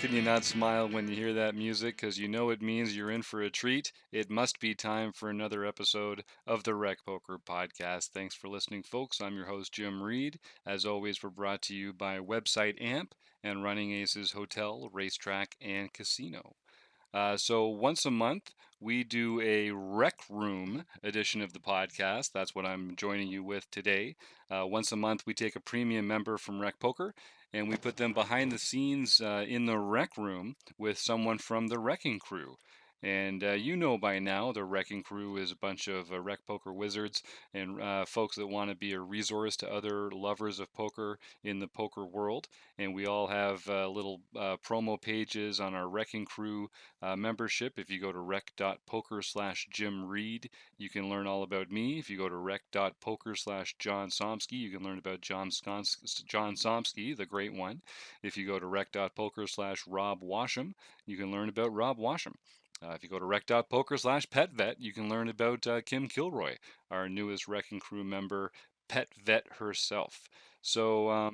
can you not smile when you hear that music? Because you know it means you're in for a treat. It must be time for another episode of the Rec Poker Podcast. Thanks for listening, folks. I'm your host, Jim Reed. As always, we're brought to you by Website Amp and Running Aces Hotel, Racetrack, and Casino. So once a month, we do a Rec Room edition of the podcast. That's what I'm joining you with today. Once a month, we take a premium member from Rec Poker and we put them behind the scenes in the Rec Room with someone from the Wrecking Crew. And you know by now, the Wrecking Crew is a bunch of Rec Poker wizards and folks that want to be a resource to other lovers of poker in the poker world. And we all have little promo pages on our Wrecking Crew membership. If you go to rec.poker/Jim Reed, you can learn all about me. If you go to rec.poker/John Somsky, you can learn about John Somsky, the great one. If you go to rec.poker/Rob Washam, you can learn about Rob Washam. If you go to rec.poker/PetVet, you can learn about Kim Kilroy, our newest Wrecking Crew member, Pet Vet herself. So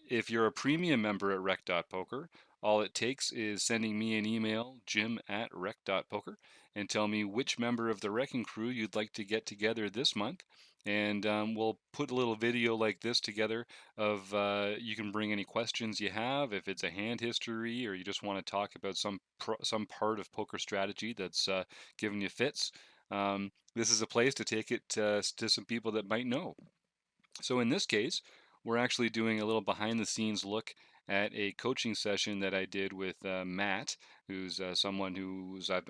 if you're a premium member at rec.poker, all it takes is sending me an email, jim@rec.poker, and tell me which member of the Wrecking Crew you'd like to get together this month. And we'll put a little video like this together of you can bring any questions you have, if it's a hand history or you just want to talk about some part of poker strategy that's giving you fits. This is a place to take it to some people that might know. So in this case, we're actually doing a little behind the scenes look at a coaching session that I did with Matt, who's someone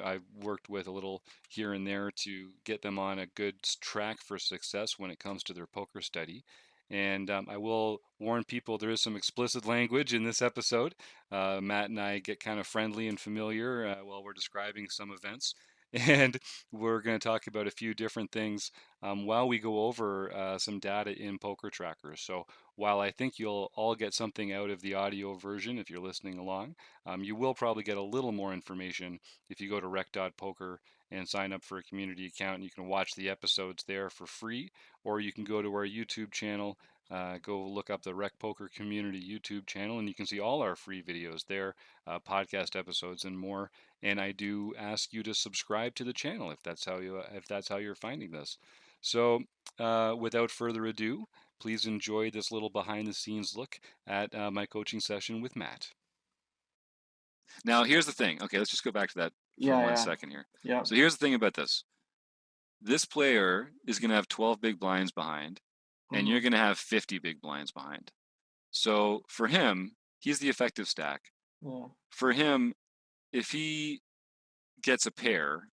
I've worked with a little here and there to get them on a good track for success when it comes to their poker study. And I will warn people there is some explicit language in this episode. Matt and I get kind of friendly and familiar while we're describing some events. And we're going to talk about a few different things while we go over some data in Poker Tracker. So while I think you'll all get something out of the audio version if you're listening along, you will probably get a little more information if you go to rec.poker and sign up for a community account. You can watch the episodes there for free, or you can go to our YouTube channel. Go look up the Rec Poker Community YouTube channel, and you can see all our free videos there, podcast episodes, and more. And I do ask you to subscribe to the channel if that's how you're finding this. So, without further ado, please enjoy this little behind the scenes look at my coaching session with Matt. Now, here's the thing. Okay, let's just go back to that for 1 second here. Yeah. So here's the thing about this. This player is going to have 12 big blinds behind, and you're going to have 50 big blinds behind. So for him, he's the effective stack. Yeah. For him, if he gets a pair,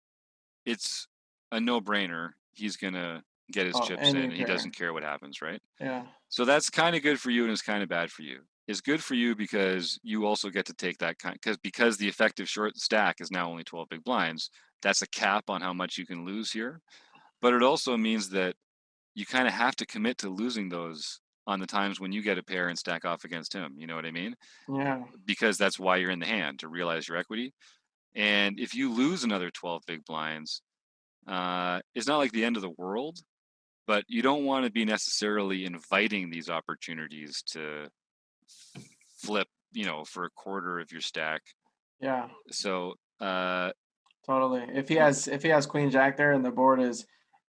it's a no-brainer. He's going to get his chips in, and he doesn't care what happens, right? Yeah. So that's kind of good for you, and it's kind of bad for you. It's good for you because you also get to take that because the effective short stack is now only 12 big blinds. That's a cap on how much you can lose here. But it also means that you kind of have to commit to losing those on the times when you get a pair and stack off against him. You know what I mean? Yeah. Because that's why you're in the hand, to realize your equity. And if you lose another 12 big blinds, it's not like the end of the world, but you don't want to be necessarily inviting these opportunities to flip, for a quarter of your stack. Yeah. So totally. If he has Queen Jack there and the board is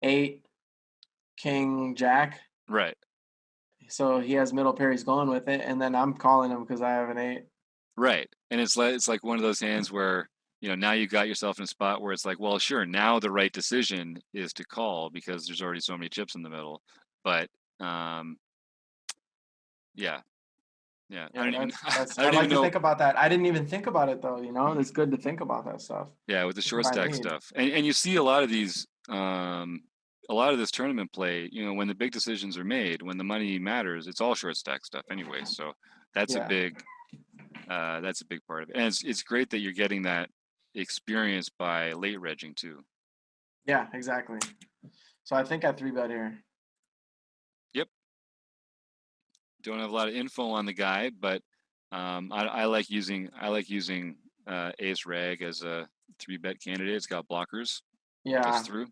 8 King Jack, right. So he has middle pair, he's going with it, and then I'm calling him because I have an 8. Right. And it's like one of those hands where, now you got yourself in a spot where it's like, well, sure, now the right decision is to call because there's already so many chips in the middle. But yeah. I like to think about that. I didn't even think about it though, It's good to think about that stuff. Yeah, with the short stack stuff. And you see a lot of these a lot of this tournament play, when the big decisions are made, when the money matters, it's all short stack stuff anyway. So that's a big part of it. And it's great that you're getting that experience by late regging too. Yeah, exactly. So I think I 3-bet here. Yep. Don't have a lot of info on the guy, but I like using Ace Reg as a 3-bet candidate. It's got blockers. Yeah. Gets through.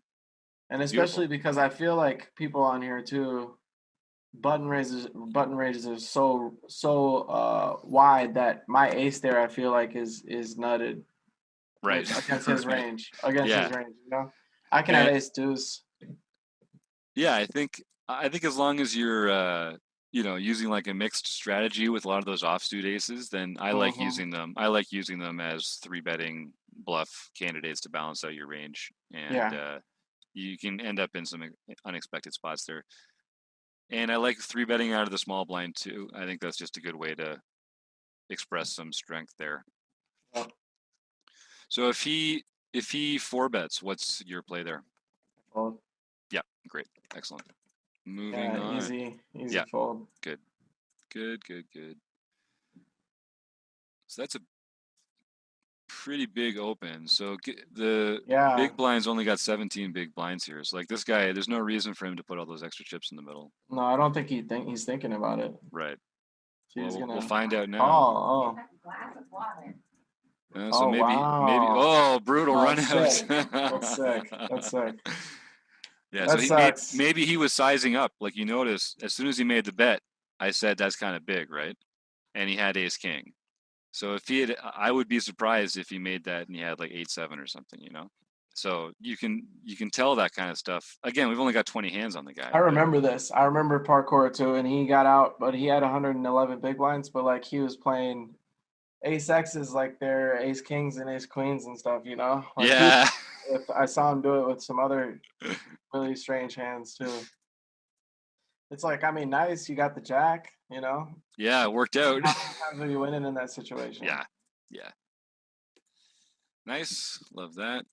And especially because I feel like people on here too, button raises are so wide that my ace there I feel like is nutted Right. with against his Right. range. Against his Yeah. range, you know? I can have And ace deuce. yeah, I think as long as you're using like a mixed strategy with a lot of those offsuit aces, then I like Mm-hmm. using them. I like using them as three betting bluff candidates to balance out your range, and Yeah. you can end up in some unexpected spots there. And I like three betting out of the small blind too. I think that's just a good way to express some strength there. Yep. So if he four bets, what's your play there? Fold. Yeah, great, excellent. Moving Yeah, on. easy Yeah, fold. good, good, good, good. So that's a pretty big open. So the Yeah. big blinds only got 17 big blinds here. So like this guy, there's no reason for him to put all those extra chips in the middle. No, I don't think he's thinking about it. Right. So Well, he's we'll gonna find out now. call. So Oh maybe. wow. Oh, brutal Oh, run out. sick. That's sick. That's sick. Yeah. So That he maybe sucks. maybe he was sizing up. Like you notice, as soon as he made the bet, I said that's kind of big, right? And he had ace king. So if he had, I would be surprised if he made that and he had like 8-7 or something, you know. So you can tell that kind of stuff. Again, we've only got 20 hands on the guy, I but remember this. I remember parkour too, and he got out, but he had 111 big blinds, but like he was playing ace X's like they're ace kings and ace queens and stuff, you know? Like he yeah, if I saw him do it with some other really strange hands too. It's like, I mean, nice, you got the jack, you know? yeah, it worked out. How many times are you winning in that situation? Yeah, yeah, nice, love that.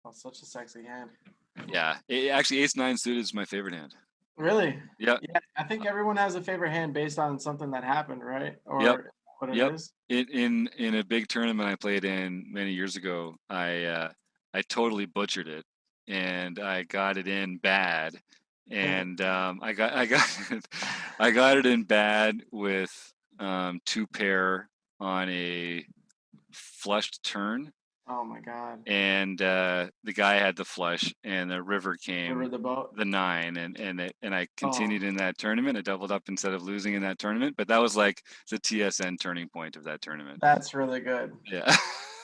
Oh, such a sexy hand. Yeah, actually, ace nine suited is my favorite hand. Really? Yep, Yeah, I think everyone has a favorite hand based on something that happened, right? yep, Or what it yep. is? In a big tournament I played in many years ago, I totally butchered it, and I got it in bad, and I got I got it in bad with two pair on a flushed turn, Oh my God. and the guy had the flush, and the river River came the boat. the nine, and I Oh, continued in that tournament. I doubled up instead of losing in that tournament, but that was like the TSN turning point of that tournament. that's really good. Yeah.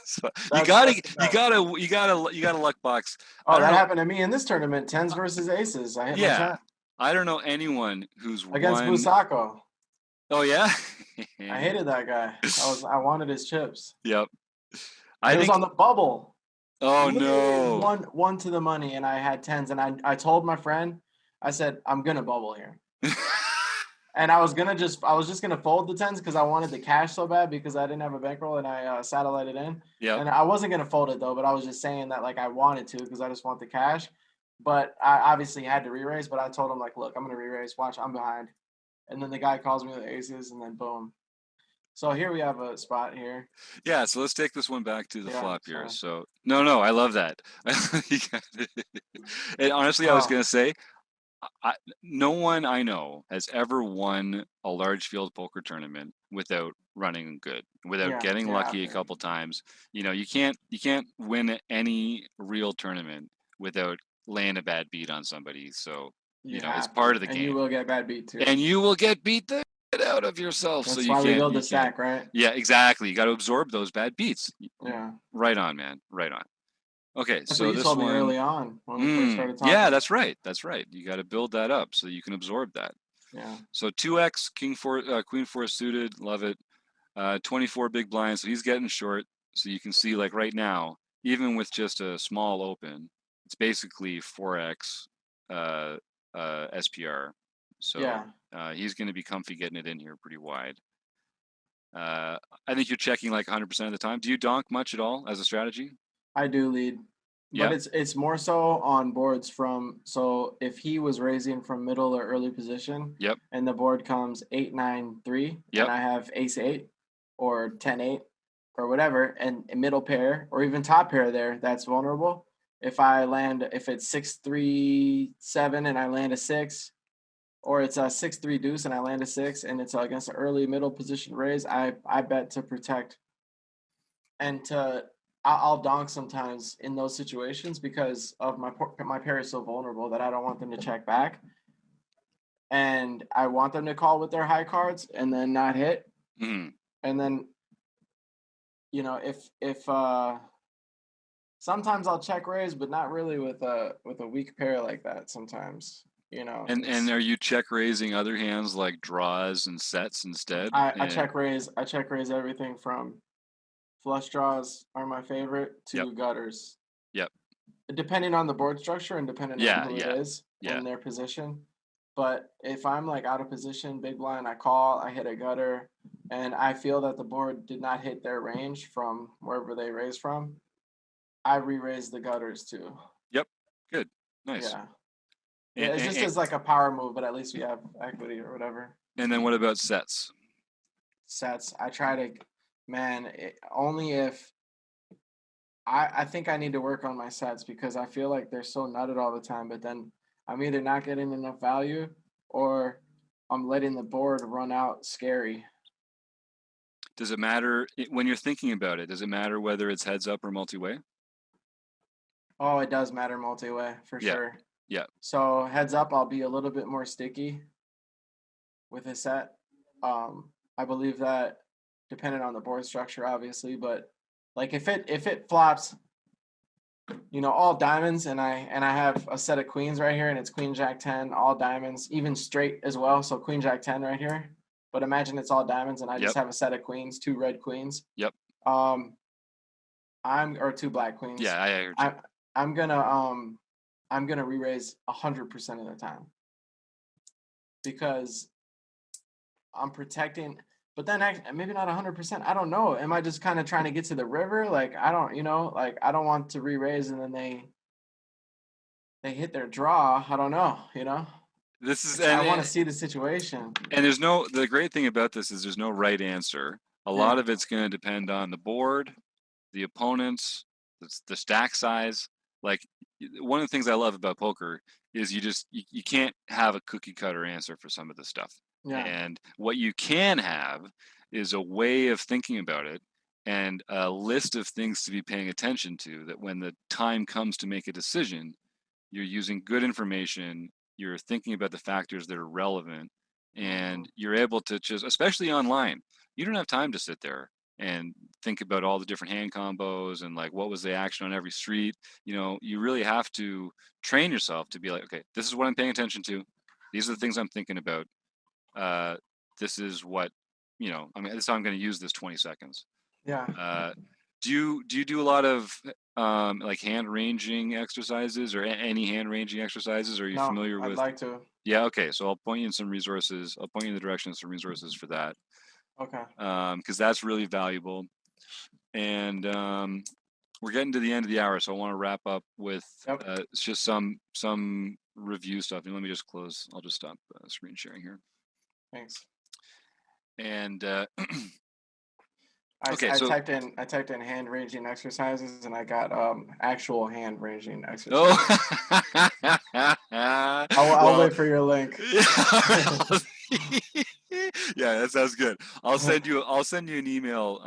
So you That's gotta the you best. gotta you gotta you gotta luck box. I Oh, don't that know. happened to me in this tournament. Tens versus aces. I hit my Yeah, 10 I don't know anyone who's against won. Busako. Oh yeah. I hated that guy. I wanted his chips. Yep. And I it was think. on the bubble. Oh Literally no. one to the money, and I had tens. And I told my friend, I said, I'm gonna bubble here. And I was just gonna fold the tens because I wanted the cash so bad because I didn't have a bankroll and I satellited in. Yep. And I wasn't gonna fold it though, but I was just saying that like I wanted to because I just want the cash. But I obviously had to re-raise. But I told him like, look, I'm gonna re-raise. Watch, I'm behind. And then the guy calls me with the aces, and then boom. So here we have a spot here. Yeah, so let's take this one back to the Yeah, flop here. sorry. So no, I love that. And honestly, I was Oh gonna say, I, no one I know has ever won a large field poker tournament without running good, without yeah, getting you have lucky a to. couple times. You can't win any real tournament without laying a bad beat on somebody. So You it's have part to, of the and you game, will get bad beat too. and you will get beat the shit out of yourself. So That's you why we can't, build you the can't. stack, right? Yeah, exactly. You got to absorb those bad beats. Yeah, Right on, man. Right on. Okay, that's what so you this told me one, early on when we first started yeah, talking. that's right. That's right. You got to build that up so you can absorb that. Yeah, So 2x, king four, queen four suited, love it. 24 big blinds, so he's getting short. So you can see like right now, even with just a small open, it's basically 4x SPR. So yeah, he's going to be comfy getting it in here pretty wide. I think you're checking like 100% of the time. Do you donk much at all as a strategy? I do lead, but Yeah. it's more so on boards from. So if he was raising from middle or early position, Yep. and the board comes 8-9-3, and Yep. I have ace 8 or 10-8 or whatever, and a middle pair or even top pair there, that's vulnerable. If it's 6-3-7 and I land a six, or it's a 6-3 deuce and I land a six, and it's against an early middle position raise, I bet to protect and I'll donk sometimes in those situations because of my pair is so vulnerable that I don't want them to check back. and I want them to call with their high cards and then not hit. Mhm. And then, if sometimes I'll check raise, but not really with a weak pair like that. Sometimes, And it's are you check raising other hands like draws and sets instead? I And check raise. I check raise everything from flush draws are my favorite yep, to gutters, yep, depending on the board structure and depending on yeah, who it yeah, is yeah. and their position. But if I'm like out of position, big blind, I call, I hit a gutter, and I feel that the board did not hit their range from wherever they raised from, I re-raise the gutters too. Yep, good, nice. Yeah. And, Yeah, it's and just and as like a power move, but at least we have equity or whatever. and then what about sets? Sets. I try to, man, only if I think I need to work on my sets because I feel like they're so nutted all the time, but then I'm either not getting enough value or I'm letting the board run out scary. Does it matter when you're thinking about it? Does it matter whether it's heads up or multi-way? Oh, it does matter multi-way for Yeah, sure. yeah. So heads up, I'll be a little bit more sticky with a set. I believe that depending on the board structure, obviously, but like if it flops, all diamonds, and I have a set of queens right here, and it's queen jack 10, all diamonds, even straight as well. So queen jack 10 right here. But imagine it's all diamonds, and I just Yep, have a set of queens, two red queens. yep. Um, I'm or two black Yeah, queens. I heard you. I I'm gonna I'm gonna re-raise 100% of the time because I'm protecting. But then maybe not 100%. I don't know. Am I just kind of trying to get to the river? Like I don't, like I don't want to re-raise and then they hit their draw. I don't know. This is I want to see the situation. and the great thing about this is there's no right answer. A lot Yeah. of it's going to depend on the board, the opponents, the stack size. Like one of the things I love about poker is you can't have a cookie cutter answer for some of this stuff. Yeah. And what you can have is a way of thinking about it and a list of things to be paying attention to that when the time comes to make a decision, you're using good information, you're thinking about the factors that are relevant, Hmm. and you're able to just, especially online, you don't have time to sit there and think about all the different hand combos and like what was the action on every street. You really have to train yourself to be like, okay, this is what I'm paying attention to. These are the things I'm thinking about. Uh, this is what, I mean, this is how I'm going to use this 20 seconds. Yeah. Uh, do you do a lot of like hand ranging exercises or any hand ranging exercises? Are you No, familiar I'd with? like to. Yeah, okay. So I'll point you in some resources. I'll point you in the direction of some resources for that, Okay. because that's really valuable. And we're getting to the end of the hour, so I want to wrap up with Yep. just some review stuff. And let me just close. I'll just stop screen sharing here. Thanks. And I, okay, I so typed in I typed in hand ranging exercises and I got actual hand ranging exercises. oh, I'll well, wait for your link. yeah, yeah, that sounds good. I'll Okay. send you an email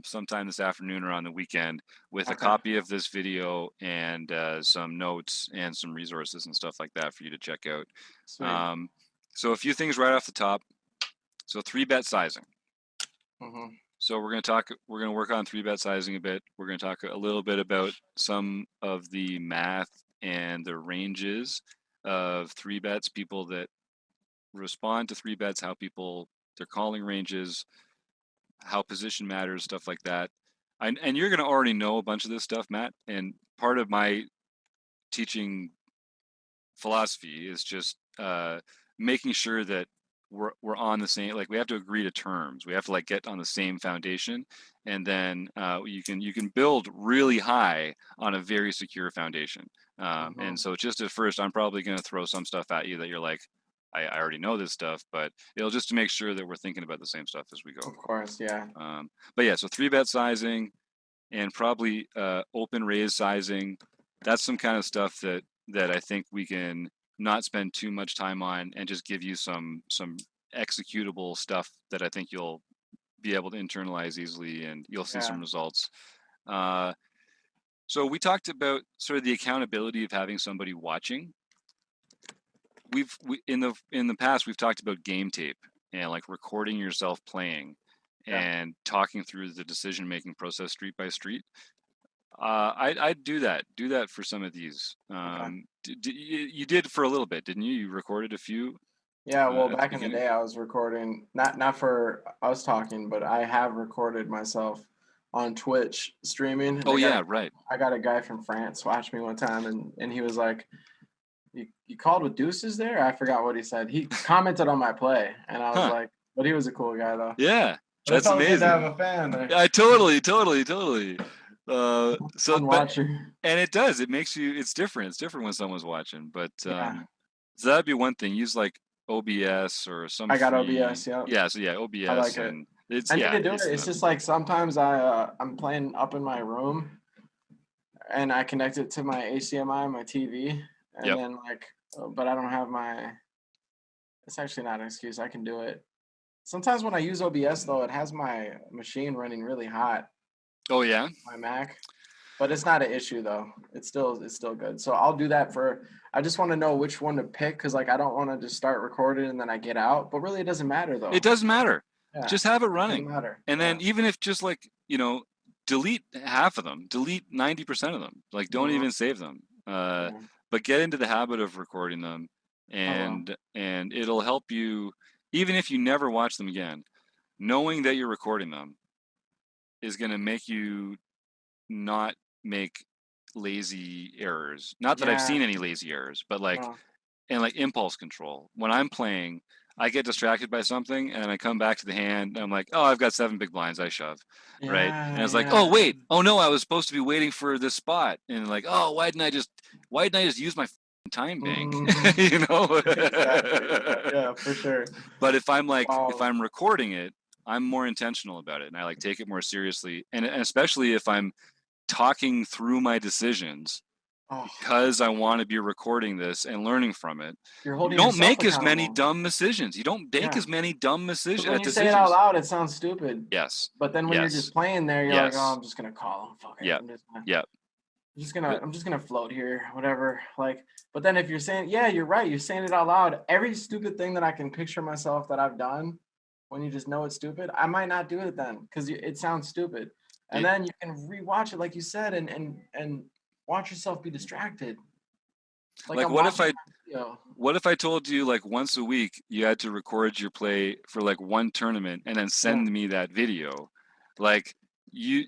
sometime this afternoon or on the weekend with a copy of this video and some notes and some resources and stuff like that for you to check out. Sweet. Um, so a few things right off the top. So 3-bet sizing. Hmm. So we're going to work on 3-bet sizing a bit. We're going to talk a little bit about some of the math and the ranges of 3-bets, people that respond to 3-bets, how people, their calling ranges, how position matters, stuff like that. And you're going to already know a bunch of this stuff, Matt. And part of my teaching philosophy is just making sure that we're on the same, like we have to agree to terms, we have to like get on the same foundation, and then you can build really high on a very secure foundation. And Hmm. so just at first I'm probably going to throw some stuff at you that you're like, I already know this stuff, but it'll just to make sure that we're thinking about the same stuff as we go. Of course, yeah. But yeah, so 3-bet sizing and probably open raise sizing. That's some kind of stuff that I think we can not spend too much time on and just give you some executable stuff that I think you'll be able to internalize easily and you'll see Yeah. some results. Uh, so we talked about sort of the accountability of having somebody watching. in the past we've talked about game tape and like recording yourself playing Yeah. and talking through the decision making process street by street. I'd do that for some of these. Okay. You did for a little bit, didn't you? You recorded a few Yeah, well, at the back in the beginning. day, I was recording not for us talking, but I have recorded myself on Twitch streaming. Oh yeah, right. I got a guy from France watch me one time, and he was like, "You called with deuces there?" I forgot what he said. He commented on my play, and I was Huh. like, but he was a cool guy though. Yeah, But it that's felt good to have amazing. a fan there, I totally. So, fun but watcher. and it does. It makes you. It's different. It's different when someone's watching. But Yeah, so that'd be one thing. Use like OBS or some I got free. OBS. Yep, Yeah. So yeah, I OBS like it. and it's I need yeah, to do it. it's It's enough. just like sometimes I'm playing up in my room and I connect it to my HDMI, my TV, and Yep. then like, but I don't have my. It's actually not an excuse. I can do it. Sometimes when I use OBS though, it has my machine running really hot, Oh yeah. my Mac, but it's not an issue though. It's still good. So I'll do that for. I just want to know which one to pick because like I don't want to just start recording and then I get out. But really, it doesn't matter It though. doesn't matter. Yeah, Just have it it doesn't running. matter. And Yeah. then even if just like, delete half of them, delete 90% of them. Like don't Hmm. even save them. Yeah. But get into the habit of recording them I will. and it'll help you even if you never watch them again. Knowing that you're recording them is going to make you not make lazy errors. Not that I've Yeah. seen any lazy errors, but like No. and like impulse control. When I'm playing, I get distracted by something and I come back to the hand and I'm like, oh, I've got 7 big blinds, I shove. Right. And Yeah. it's like, Yeah. oh Yeah. wait, oh no, I was supposed to be waiting for this spot. And like, oh, why didn't I just use my time bank? Mhm. you know? Exactly. Yeah, for sure. But if Wow. I'm recording it, I'm more intentional about it and I like take it more seriously. And especially if I'm talking through my decisions Oh, because I want to be recording this and learning from it. you're You holding don't yourself make as many accountable. dumb decisions. You don't make Yeah. as many dumb Because when you say it out decisions. loud, it sounds stupid. Yes. But then when you're just Yes. playing there, you're like, oh, Yes. I'm just gonna call him. Fuck it. Yep. Yep. But I'm just gonna float here, whatever. Like, but then if you're saying, yeah, you're right, you're saying it out loud. Every stupid thing that I can picture myself that I've done, when you just know it's stupid, I might not do it then because it sounds stupid. And it then you can rewatch it, like you said, and watch yourself be distracted. Like like I'm watching my video. what if I told you like once a week you had to record your play for like one tournament and then Yeah. send me that video? Like you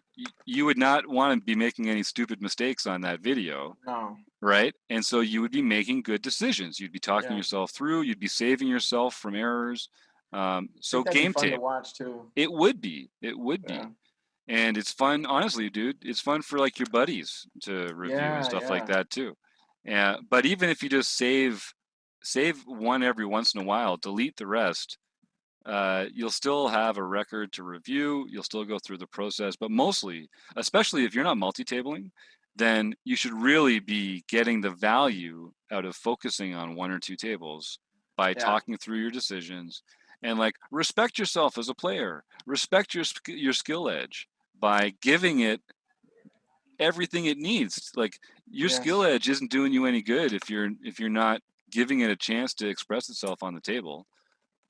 would not want to be making any stupid mistakes on that video, No. right? And so you would be making good decisions. You'd be talking Yeah. yourself through, you'd be saving yourself from errors. I think So that'd be game fun to tape, watch too. it would be. It would Yeah. be. And it's fun, honestly, dude. It's fun for like your buddies to review and Yeah. stuff like Yeah. that too. Yeah, but even if you just save one every once in a while, delete the rest, you'll still have a record to review. You'll still go through the process, but mostly, especially if you're not multi-tabling, then you should really be getting the value out of focusing on one or two tables by Yeah. talking through your decisions and like respect yourself as a player, respect your skill edge by giving it everything it needs. Like your skill Yes. edge isn't doing you any good if you're not giving it a chance to express itself on the table.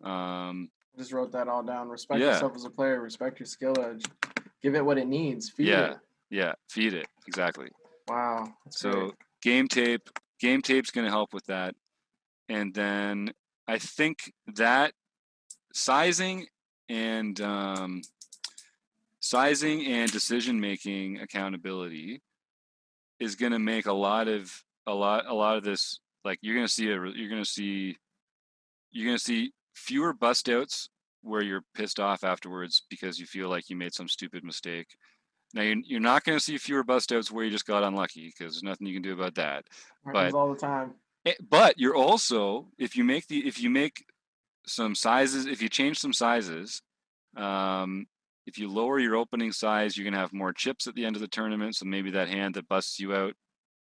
Um, Just wrote that all down. Respect yeah, yourself as a player. Respect your skill edge. Give it what it needs. Feed yeah, it. yeah. Feed it exactly. Wow, that's great. So game tape, game tape's going to help with that, and then I think that sizing and decision making accountability is going to make a lot of this like you're going to see fewer bust outs where you're pissed off afterwards because you feel like you made some stupid mistake. Now you're not going to see fewer bust outs where you just got unlucky because there's nothing you can do about that. Happens But all the time. you're also if you make some sizes, if you change some sizes, um, if you lower your opening size, you're going to have more chips at the end of the tournament. So maybe that hand that busts you out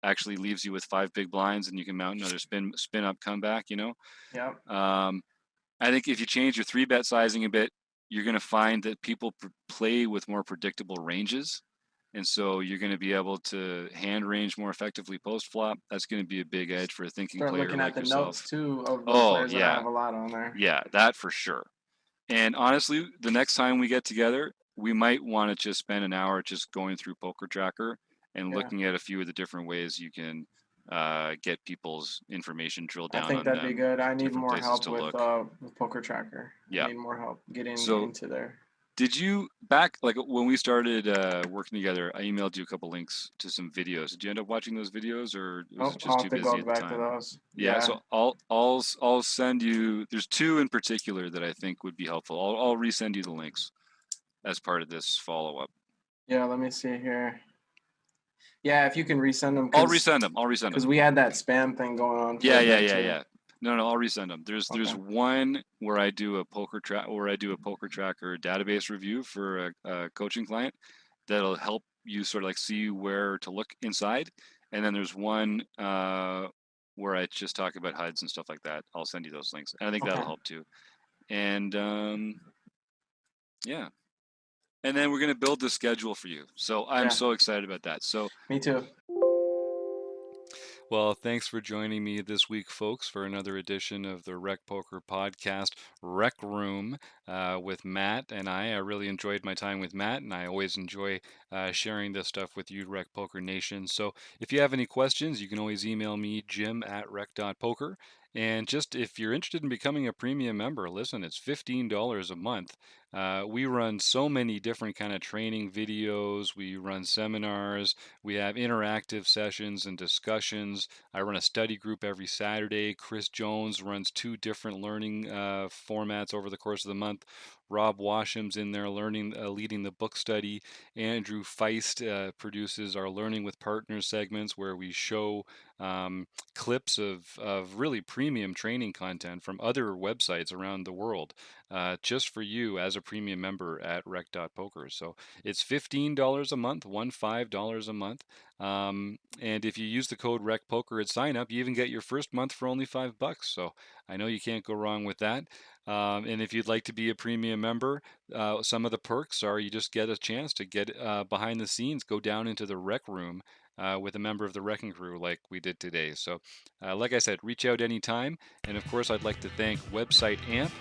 actually leaves you with 5 big blinds, and you can mount another spin up comeback. Yep. Um, I think if you change your 3-bet sizing a bit, you're going to find that people play with more predictable ranges, and so you're going to be able to hand range more effectively post flop. That's going to be a big edge for a thinking Start player looking at like the notes yourself. too of the Oh players that I yeah, have a lot on there. yeah, that for sure. And honestly, the next time we get together, we might want to just spend an hour just going through Poker Tracker and Yeah, looking at a few of the different ways you can get people's information, drill I down think on that'd be them, good. I need different more places help to look. with Poker Tracker. I Yeah. need more help getting So into there. did you back like when we started working together? I emailed you a couple links to some videos. Did you end up watching those videos, or was Oh, it just I'll have too to busy go at the back to time? those. Yeah, Yeah, so I'll send you. There's two in particular that I think would be helpful. I'll resend you the links as part of this follow up. yeah. Let me see here. Yeah, if you can resend them, I'll because resend them. I'll resend them. we had that spam thing going on for Yeah, a yeah, bit yeah, too. yeah. No, I'll resend them. There's Okay. one where I do a poker tracker database review for a coaching client that'll help you sort of like see where to look inside, and then there's one where I just talk about HUDs and stuff like that. I'll send you those links, and I think that'll Okay. help too. And yeah, and then we're gonna build the schedule for you. So I'm Yeah. so excited about that. So Me too. well, thanks for joining me this week, folks, for another edition of the Rec Poker Podcast, Rec Room, with Matt and I. I really enjoyed my time with Matt, and I always enjoy sharing this stuff with you, Rec Poker Nation. So if you have any questions, you can always email me, jim@rec.poker. And just if you're interested in becoming a premium member, listen, it's $15 a month. We run so many different kind of training videos. We run seminars. We have interactive sessions and discussions. I run a study group every Saturday. Chris Jones runs two different learning formats over the course of the month. Rob Washam's in there leading the book study. Andrew Feist produces our Learning with Partners segments where we show clips of really premium training content from other websites around the world just for you as a premium member at rec.poker. So it's $15 a month, $15 a month. And if you use the code RecPoker at sign up, you even get your first month for only $5. So I know you can't go wrong with that. And if you'd like to be a premium member, some of the perks are you just get a chance to get behind the scenes, go down into the rec room with a member of the wrecking crew like we did today. So, like I said, reach out anytime. And of course, I'd like to thank Website AMP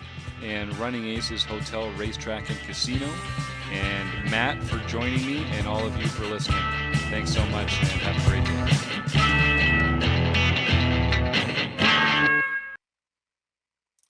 and Running Aces Hotel, Racetrack, and Casino, and Matt for joining me, and all of you for listening. Thanks so much, and have a great day.